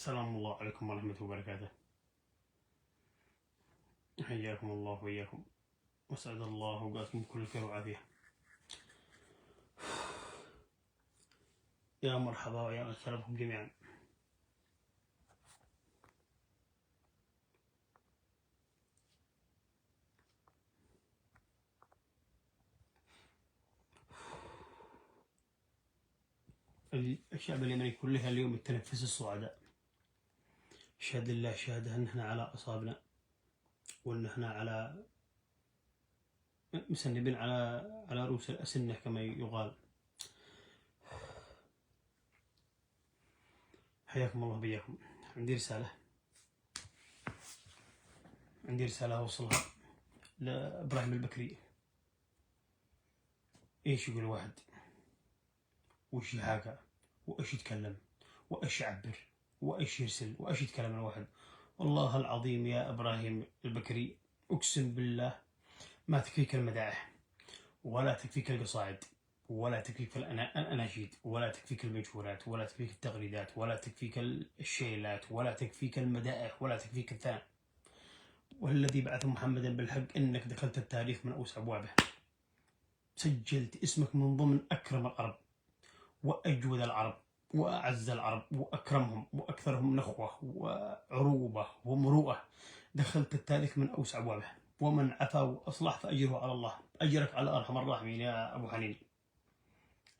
السلام الله عليكم ورحمة وبركاته. حياكم الله وإياكم، وأسعد الله أوقاتكم بكل خير وعافية. يا مرحبا ويا مرحبا بكم جميعا. الشعب اليمني كلها اليوم يتنفس الصعداء. أشهد لله شهادة أن احنا على أصابنا، وأن احنا على مسنبين على رؤوس الأسنة كما يقال. حياكم الله بياكم. عندي رسالة أوصلها لإبراهيم البكري. إيش يقول واحد، وإيش يحاكى، وإيش يتكلم، وإيش يعبر، وإيش يرسل، وإيش يتكلم الواحد. والله العظيم يا إبراهيم البكري، أقسم بالله ما تكفيك المدائح، ولا تكفيك القصائد، ولا تكفيك الأناشيد، ولا تكفيك المنشورات، ولا تكفيك التغريدات، ولا تكفيك الشيلات، ولا تكفيك المدائح، ولا تكفيك الثناء. والذي بعث محمدا بالحق إنك دخلت التاريخ من أوسع أبوابه. سجلت اسمك من ضمن أكرم العرب وأجود العرب وأعز العرب وأكرمهم وأكثرهم نخوة وعروبة ومروءة. دخلت التاريخ من أوسع أبوابه، ومن عفا وأصلح فأجره على الله. أجرك على أرحم الراحمين يا أبو حنين،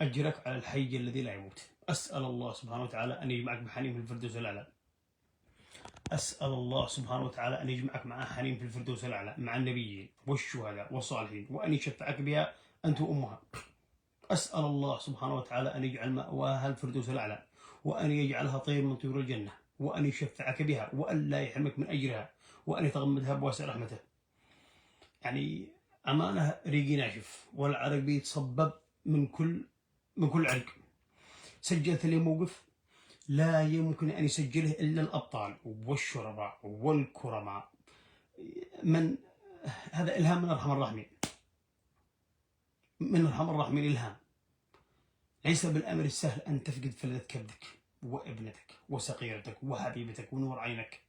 أجرك على الحي الذي لا يموت. أسأل الله سبحانه وتعالى أن يجمعك بحنين في الفردوس الأعلى. أسأل الله سبحانه وتعالى أن يجمعك مع حنين في الفردوس الأعلى مع النبيين والشهداء والصالحين، وأن يشفعك بها أنت وأمها. أسأل الله سبحانه وتعالى أن يجعل مأواها الفردوس الأعلى، وأن يجعلها طير من طيور الجنة، وأن يشفعك بها، وأن لا يحرمك من أجرها، وأن يتغمدها بواسع رحمته. يعني أمانة ريقي ناشف والعرق بيتصبب من كل عرق. سجلت لي موقف لا يمكن أن يسجله إلا الأبطال والشرباء والكرماء. من هذا إلهام من أرحم الراحمين، من أرحم الراحمين إلهام. ليس بالأمر السهل أن تفقد فلذة كبدك وابنتك وصغيرتك وحبيبتك ونور عينك،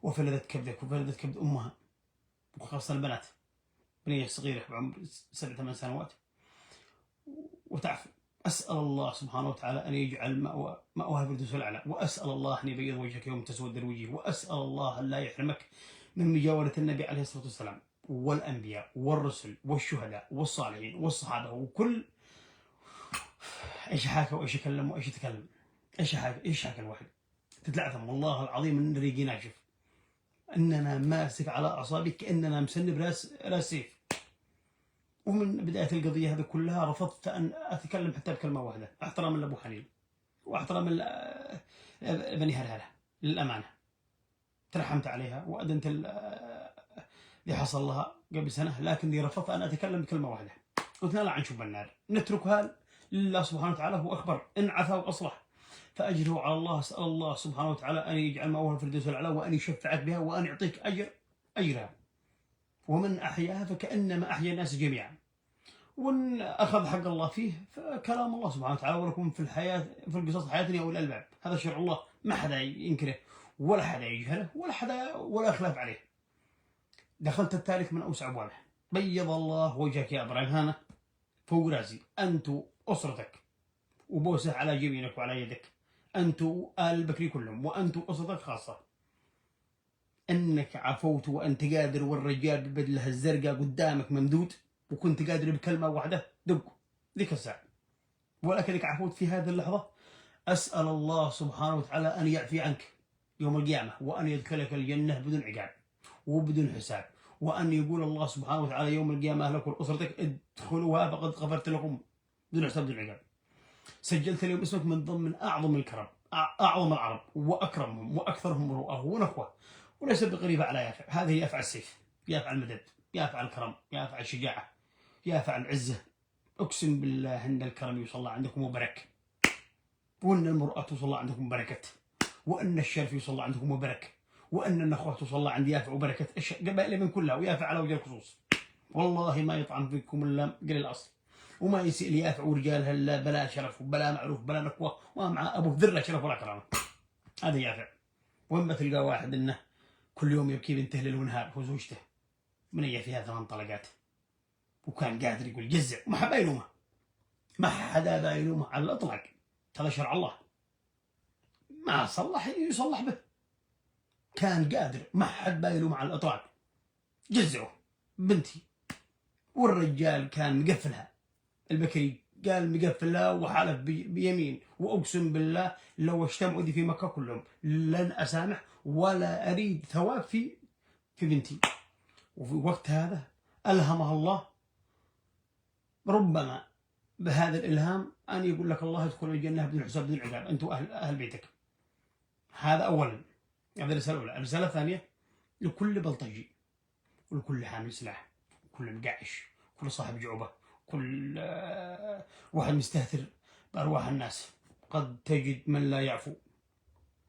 وفلذة كبدك وفلذة كبد أمها، وخاصة البنات، بنية صغيرة بعمر 7-8 سنوات وتعفو. أسأل الله سبحانه وتعالى أن يجعل مأواها الفردوس الأعلى، وأسأل الله أن يبيض وجهك يوم تسود الوجيه، وأسأل الله أن لا يحرمك من مجاورة النبي عليه الصلاة والسلام والأنبياء والرسل والشهداء والصالحين والصحابة وكل. ايش حاكى وايش يكلم وايش يتكلم، ايش حاكى الواحد. تتلعثم والله العظيم ان ريقي ناشف، اننا ماسك على اعصابي كاننا مسنب راس سيف. ومن بدايه القضيه هذه كلها رفضت ان اتكلم حتى بكلمه واحده، احتراما لابو حنين واحتراما بني هرهره. للامانه ترحمت عليها وادنت اللي حصل لها قبل سنه، لكني رفضت ان اتكلم بكلمه واحده. قلت لا نشوف النار، نتركها لله سبحانه وتعالى هو أخبر. إن عفا وأصلح فأجره على الله. أسأل الله سبحانه وتعالى أن يجعل مأواها الفردوس الأعلى، وأن يشفعك بها، وأن يعطيك أجرها. ومن أحياها فكأنما أحيا الناس جميعا. وإن أخذ حق الله فيه فكلام الله سبحانه وتعالى. ولكم في الحياة في القصص حياة يا أولي الألباب. هذا شرع الله، ما حدا ينكره ولا حدا يجهله ولا خلاف عليه. دخلت التاريخ من أوسع أبوابه. بيض الله وجهك يا إبراهيم، هانا فوق راسي. أنت أسرتك، وبوسه على جبينك وعلى يدك، أنت آل البكري كلهم، وأنت أسرتك خاصة. أنك عفوت وأنت قادر، والرجال بالبدلة الزرقاء قدامك ممدود، وكنت قادر بكلمة واحدة دق ذيك الساعة، ولكنك عفوت في هذه اللحظة. أسأل الله سبحانه وتعالى أن يعفي عنك يوم القيامة، وأن يدخلك الجنة بدون عقاب وبدون حساب، وأن يقول الله سبحانه وتعالى يوم القيامة لك وأسرتك ادخلوها فقد غفرت لكم بدون حساب بدون عقاب. سجلت اليوم اسمك من ضمن أعظم الكرم، أعظم العرب وأكرمهم وأكثرهم مروءة ونخوة، وليس بغريبة على يافع. هذه يافع السيف، يافع المدد، يافع الكرم، يافع الشجاعة، يافع العزة. أقسم بالله إن الكرم يوصل الله عندكم وبرك، وأن المروءة توصل الله عندكم بركة، وأن الشرف يوصل الله عندكم وبركة، وأن النخوة توصل الله عند يافع وبركة. قبائل من كلها ويافع على وجه الخصوص. والله ما يطعن فيكم إلا قليل الأصل، وما يسئ ليافع ورجالها الا بلا شرف وبلا معروف بلا نخوه، ومع ابو ذره شرف ولا كرامه. هذا يافع. وين بتلقى واحد انه كل يوم يبكي بنته ليل ونهار هو زوجته منية فيها 8 طلقات وكان قادر يقول جزع، ما حد يلومه، ما حدا بايلومه على الاطلاق. هذا شرع الله، ما صلح يصلح به، كان قادر، ما حد بايلومه على الاطلاق. جزعه بنتي، والرجال كان مقفلها. البكري قال مقفلها وحالف بيمين واقسم بالله لو اجتمعوا دي في مكه كلهم لن اسامح ولا اريد ثواب في بنتي. وفي وقت هذا الهمها الله، ربما بهذا الالهام ان يقول لك الله يدخل الجنه بدون حساب بدون عقاب، انتم اهل بيتك. هذا اولا، هذه الرساله الاولى. الرساله الثانيه لكل بلطجي ولكل حامل سلاح، كل مقعش، كل صاحب جعبه، كل واحد مستهتر بارواح الناس، قد تجد من لا يعفو.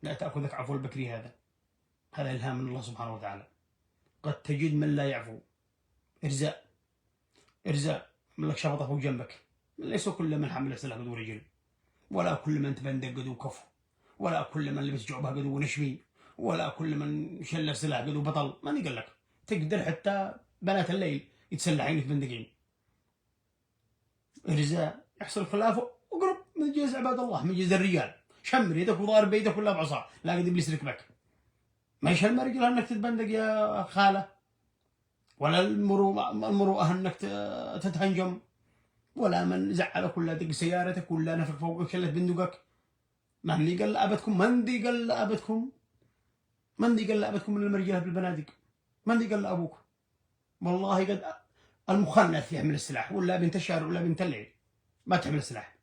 لا تاخذك عفو البكري، هذا الهام من الله سبحانه وتعالى. قد تجد من لا يعفو، ارزاء من لك شرطه فوق جنبك. ليس كل من حمل سلاح قدو رجل، ولا كل من تبندق قدو كفو، ولا كل من لبس جعبه قدو نشمي، ولا كل من شل سلاح قدو بطل. ماني قال لك تقدر حتى بنات الليل يتسلحين يتبندقين. ارزاء يحصل خلافه اقرب من جيز عباد الله، من جيز الرجال، شمر يدك وضارب بيدك ولا بعصا لا قد ابليس ركبك. ما يشل رجل انك تتبندق يا خاله، ولا المروءه انك تتهنجم، ولا من زعلك ولا دق سيارتك ولا نفخ فوقك شلت بندقك. من ذي قال ابدكم، من ذي قال ابدكم، من ذي قال ابدكم من المرجله بالبنادق، من ذي قال ابوك. والله قد المخنث يحمل السلاح، ولا بنت الشارع ولا بنت الليل ما تحمل السلاح.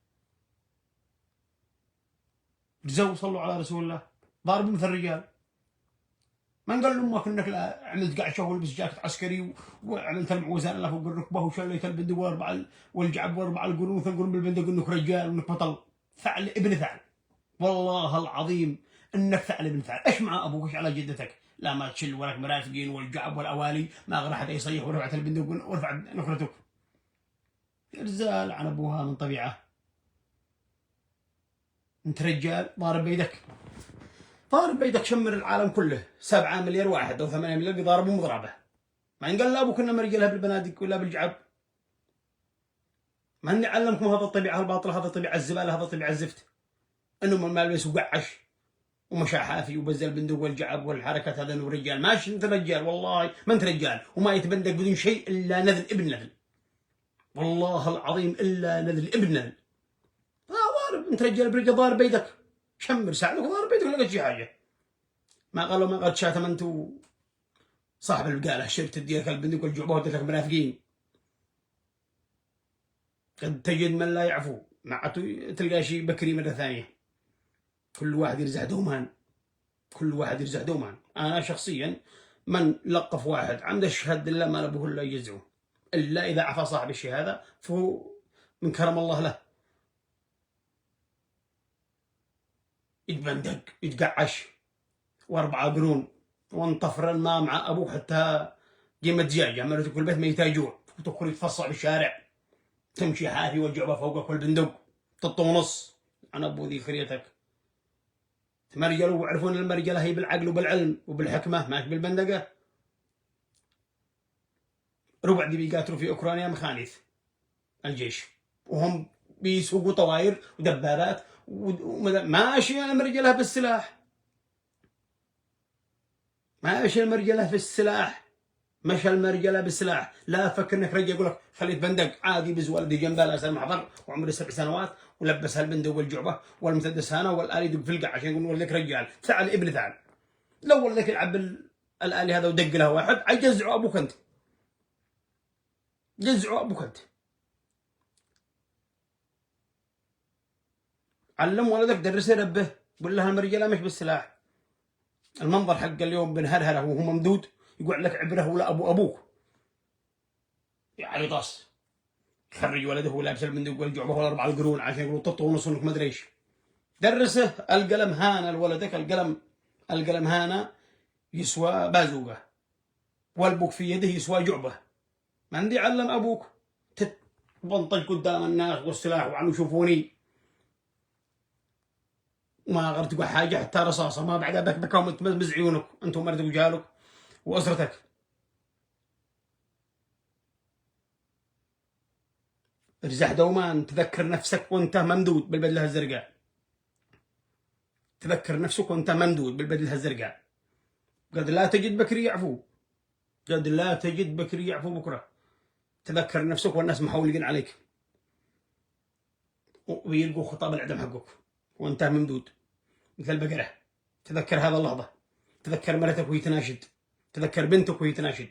جزوا صلوا على رسول الله، ضارب مثل الرجال. من قال لامك انك لا عملت قعشه ولبس جاكيت عسكري وعملت المعوزان اللي فوق الركبه وشليت البندق والجعب واربع القرون وثنقرون بالبندق انك رجال وانك بطل. فعل ابن فعل، والله العظيم انك فعل ابن فعل. ايش مع ابوك ايش على جدتك؟ لا ما تشل ولك مرافقين والجعب والاوالي، ما غير احد يصيح ورفعت البندق ورفع نخرتك. رزال عن ابوها من طبيعه. انت رجال ضارب بيدك، ضارب بيدك شمر العالم كله. 7 مليار واحد او 8 مليار بيضاربوا مضربه. ما قال لا ابوك انما رجالها بالبنادق ولا بالجعب. ما اني علمكم هذا الطبيعه الباطله، هذا الطبيعه الزباله، هذا الطبيعه الزفت. انهم ما لبسوا قعش ومشى حافي وبزل البندق والجعب والحركات، هذا انه رجال. ماشي انت رجال، والله ما انت رجال، وما يتبندق بدون شيء الا نذل ابن نذل. والله العظيم الا نذل ابن نذل. ضارب انت رجال برجال، ضارب بيدك شمر ساعدك وضارب بيدك لقيت شي حاجه. ما قالوا ما قد شاتم انت صاحب البقاله شربت تديك البندق والجعبه وديت لك منافقين. قد تجد من لا يعفو، مع تلقى شيء بكري مره ثانيه. كل واحد يرزح دومان، كل واحد يرزح دومان. انا شخصيا من لقف واحد عنده الشهاده لله ما ابوه الا يجزعه، الا اذا عفى صاحب الشهاده فهو من كرم الله له. يتبندق يتقعش واربعه قرون وانطفر الماء مع ابوك حتى قيمه دجاج عملت كل بيت ما يتاجوع، وتدخل يتفصع بالشارع تمشي حافي والجعبه فوقك والبندق تطونص عن ابو ذي خريتك. تمرجلوا ويعرفون المرجله هي بالعقل وبالعلم وبالحكمه ماش بالبندقه. ربع دي بيقاتلوا في اوكرانيا مخانيث الجيش، وهم بيسوقوا طواير ودبابات ماشي المرجله بالسلاح، ماشي المرجله في السلاح، مشى المرجله بالسلاح. لا فكر انك رجل يقول لك خليت بندق عادي بز ولدي جنبه لا سلم حضر وعمره 7 سنوات ولبس البندق والجعبه والمسدس هنا والالي يدق في القاع عشان يقول ولدك رجال. فعل ابن فعل. لو ولدك يلعب الالي هذا ودق له واحد عجزعوا ابوك انت، جزعوا ابوك انت. علم ولدك درسه ربه، قول له المرجله مش بالسلاح. المنظر حق اليوم بنهرهره وهو ممدود يقول لك عبره ولا ابوك يعني طاس يخرج ولده ولابس البندق والجعبه ولا 4 القرون عشان يقولوا تطونص انك ما ادري ايش. درسه القلم هانا لولدك، القلم هانا يسوى بازوقه والبوك في يده يسوى جعبه. ما عندي علم ابوك تتبنطج قدام الناس والسلاح وعنو شوفوني وما غرتك حاجه حتى رصاصه ما بعدها بكبكه ومتمزمز عيونك انت ومرتك وجالك واسرتك. ارزح دوما تذكر نفسك وانت ممدود بالبدله الزرقاء. تذكر نفسك وانت ممدود بالبدله الزرقاء. قد لا تجد بكري يعفو، قد لا تجد بكري يعفو بكره. تذكر نفسك والناس محولقين عليك ويلقوا خطاب العدم حقك وانت ممدود مثل البقره. تذكر هذا اللحظه، تذكر مرتك وهي تناشد، تذكر بنتك وهي تناشد،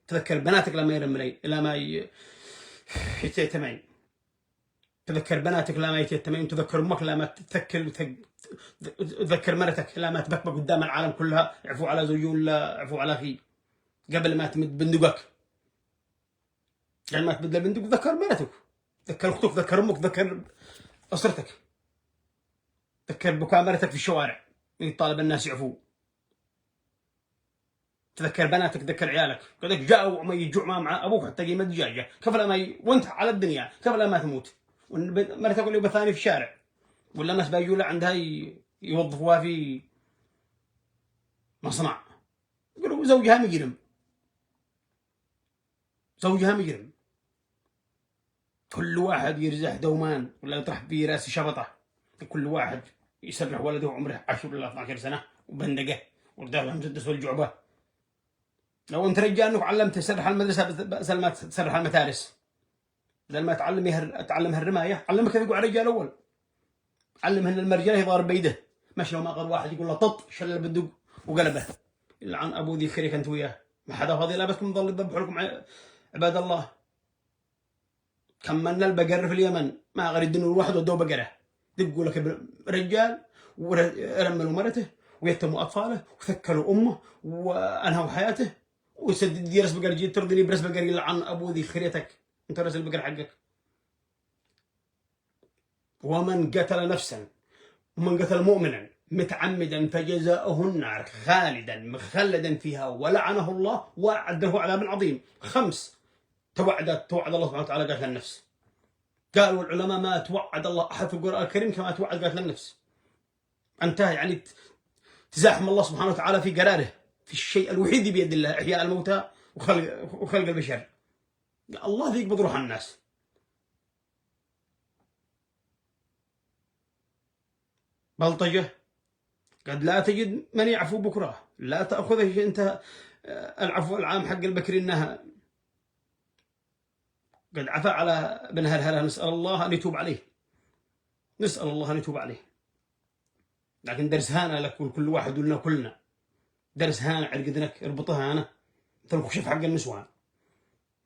تذكر بناتك لما يرملين لما يتيتمين، تذكر بناتك لما يتيتمين، تذكر امك لما تذكر مرتك لما تبكبك قدام العالم كلها يعفو على زوجي ولا يعفو على اخي قبل ما تمد بندقك. يعني ما تبدل بندق تذكر مرتك، تذكر اختك، تذكر امك، تذكر اسرتك، تذكر بكاء مرتك في الشوارع يطالب الناس يعفو. تذكر بناتك، تذكر عيالك، قالك جاءوا وما يجوع مع ابوك حتى قيمه دجاجه كفلا ما وانت على الدنيا كفلا ما تموت. مرتك اللي بثاني في الشارع ولا الناس بيجوا له عندها يوظفوها في مصنع يقولوا زوجها مجرم، زوجها مجرم. كل واحد يرزح دومان ولا يطرح في راس شبطه، كل واحد يسرح ولده عمره 10 ولا 12 سنه وبندقه ورداه المسدس والجعبه. لو انت رجال انك علمت تسرح المدرسه بدل ما تسرح المتارس، بدل ما تعلمها الرمايه علمها كيف يقع رجال اول. علمهن المرجله يضارب بيده، مش لو ما قال واحد يقول له طط شل البندق وقلبه. يلعن ابو ذي خيرك انت وياه. ما حدا فاضي لابسكم ظل يذبحوا لكم عباد الله. كملنا البقر في اليمن ما غير يدنوا الواحد ودوه بقره. دقوا لك رجال ورملوا مرته ويتموا اطفاله وثكلوا امه وانهوا حياته وسدد دي راس بقر. جيت ترضي لي برس بقر يلعن ابو ذي خريتك انت راس البقر حقك. ومن قتل نفسا ومن قتل مؤمنا متعمدا فجزاؤه النار خالدا مخلدا فيها ولعنه الله وأعد له عذاب عظيم. 5 توعد الله سبحانه وتعالى قتل النفس. قالوا العلماء ما توعد الله احد في القران الكريم كما توعد قتل النفس. انتهى يعني تزاحم الله سبحانه وتعالى في قراره في الشيء الوحيد بيد الله احياء الموتى وخلق البشر. الله يقبض روح الناس. بلطجه قد لا تجد من يعفو بكره. لا تاخذه انت العفو العام حق البكري انها قد عفى على ابن هرهره. نسال الله ان يتوب عليه، نسال الله ان يتوب عليه. لكن درس هانا لك ولكل واحد ولنا كلنا. درس هانا على قدنك اربطها هانا انت الخشف حق النسوان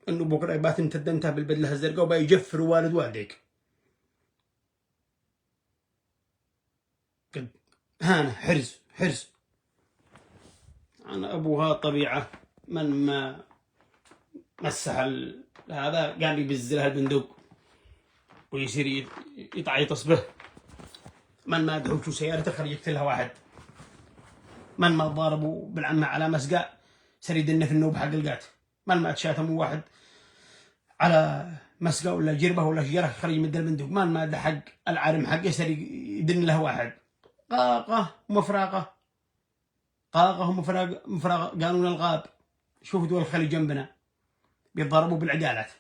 انه بكره بات انت تدنتها بالبدله الزرقاء وبيجفر والد والديك. قد هانا حرز حرز. انا ابوها طبيعه من ما مسح هذا قام يبزلها البندق ويصير يتعيطس به. من ما دعوته سيارته خرج يقتلها واحد. من ما ضاربوا بالعمة على مسقى سر يدنه في النوب حق القات. من ما تشاتموا واحد على مسقى ولا جربه ولا شجره خرج من البندق. من ما دحق العارم حقه سر يدن له واحد. قاقه ومفراقه، قاقه ومفراقه. قانون الغاب. شوف دول الخليج جنبنا بيتضاربوا بالعدالات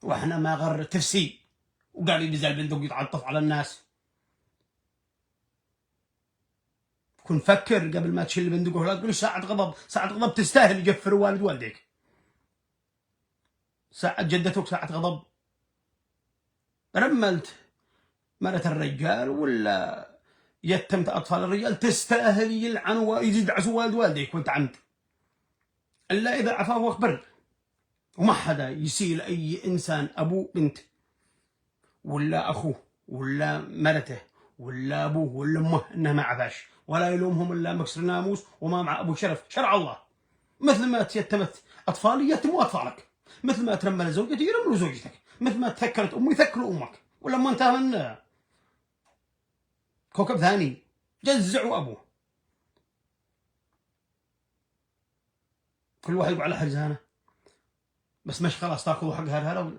واحنا ما غير تفسي وقاعد ينزل البندق يتعطف على الناس. كن فكر قبل ما تشيل البندق ولا تقول ساعة غضب. ساعة غضب تستاهل يجفر والد والديك. ساعة جدتك ساعة غضب رملت مرة الرجال ولا يتمت أطفال الرجال تستاهل يلعن ويدعسوا والد والديك وانت عمد. إلا إذا عفاه واخبر. وما حدا يسيل أي إنسان أبوه بنت ولا أخوه ولا مرته ولا أبوه ولا أمه إنه ما عفاش ولا يلومهم إلا مكسر ناموس وما مع أبو شرف. شرع الله. مثل ما تيتمت أطفالي يتموا أطفالك، مثل ما ترمل زوجتي يرملوا زوجتك، مثل ما تثكلت أمي يثكلوا أمك. ولما انتهى من كوكب ثاني جزعوا أبوه. كل واحد يقعد على حرزانه بس مش خلاص تاخذوا حق هذا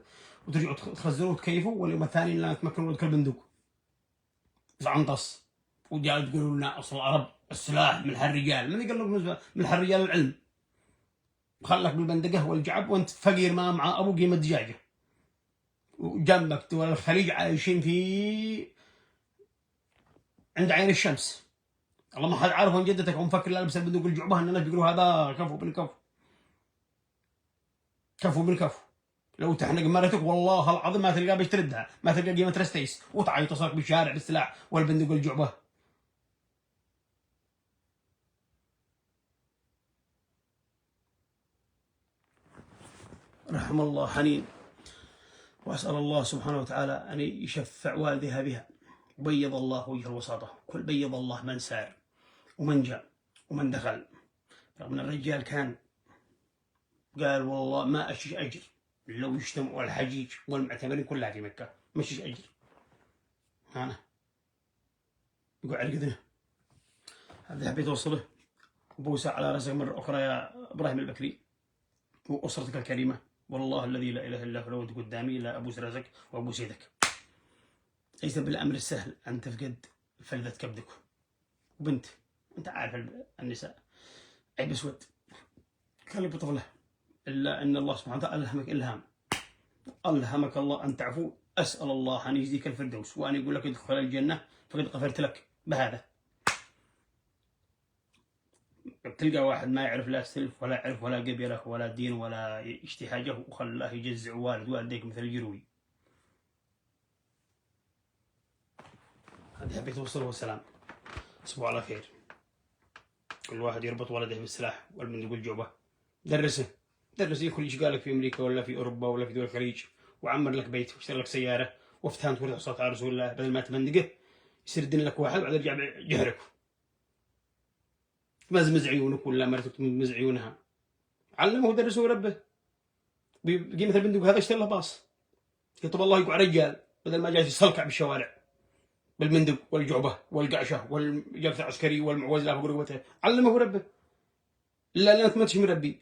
وترجعوا تخزروه وتكيفوا. واليوم الثاني لا تمكنوا ولدك البندق في عنطس وجاء تقولوا لنا اصل العرب السلاح من هالرجال، من قال لكم من هالرجال العلم؟ خلك بالبندقه والجعب وانت فقير ما مع ابو قيمه دجاجه، وجنبك دول الخليج عايشين في عند عين الشمس. الله ما حد عارف وين جدتك ومفكر لابس البندق الجعبه ان الناس بيقولوا هذا كفو بالكفو، كفو بالكفو. لو تحنق مرتك والله العظيم ما تلقى باش تردها، ما تلقى قيمه رستيس، وتعيط تصرخ بالشارع بالسلاح والبندق الجعبه. رحم الله حنين، وأسأل الله سبحانه وتعالى أن يشفع والدها بها، وبيض الله وجه الوساطة. كل بيض الله من سار ومن جاء ومن دخل. رغم أن الرجال كان قال والله ما أشيش أجر لو يجتمعوا الحجيج والمعتمرين كلها في مكة، ما أشيش أجر. أنا يقعد كذا. هذا حبيت أوصله، وبوسع على رأسك مرة أخرى يا إبراهيم البكري وأسرتك الكريمة. والله الذي لا إله إلا هو لو أنت قدامي لا أبوس راسك وأبوس يدك. ليس بالأمر السهل أن تفقد فلذة كبدك وبنت. أنت عارف النساء عيب أسود كلب طفله، إلا أن الله سبحانه وتعالى ألهمك إلهام، ألهمك الله أن تعفو. أسأل الله أن يجزيك الفردوس وأن يقول لك ادخل الجنة فقد غفرت لك بهذا. تلقى واحد ما يعرف لا سلف ولا يعرف ولا قبيله ولا دين ولا اجتهاجه وخلاه يجزع والديك مثل الجروي. هذه حبيت أوصله والسلام. تصبحوا على خير. كل واحد يربط ولده بالسلاح والبندق والجعبة. درسه يدخل يشقالك في أمريكا ولا في أوروبا ولا في دول الخليج، وعمر لك بيت واشتري لك سيارة وافتهم تورث صوت على رسول الله، بدل ما تبندقه يسردن لك واحد وبعد يرجع جهرك مزمز عيونك ولا مرتك تمزمز عيونها. علمه ودرسه وربه بقيمة البندق هذا اشتري له باص. يطب الله يقع رجال بدل ما جالس يصلكع بالشوارع بالمندق والجعبة والقعشة والجلسة العسكري والمعوزلة برقبته. علمه وربه. لا أنت ما تشي مربي،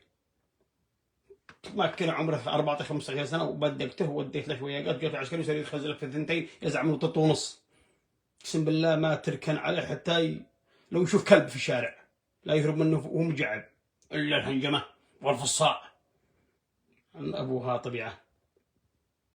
ما كان عمره 14 15 سنة وبدقته ووديت له شوية قالت عسكري وصار يخزلك في الثنتين يزعم له طط ونص. اقسم بالله ما تركن عليه حتى لو يشوف كلب في الشارع لا يهرب منه وهو مجعب، الا الهنجمه والفصاء. ابوها طبيعه.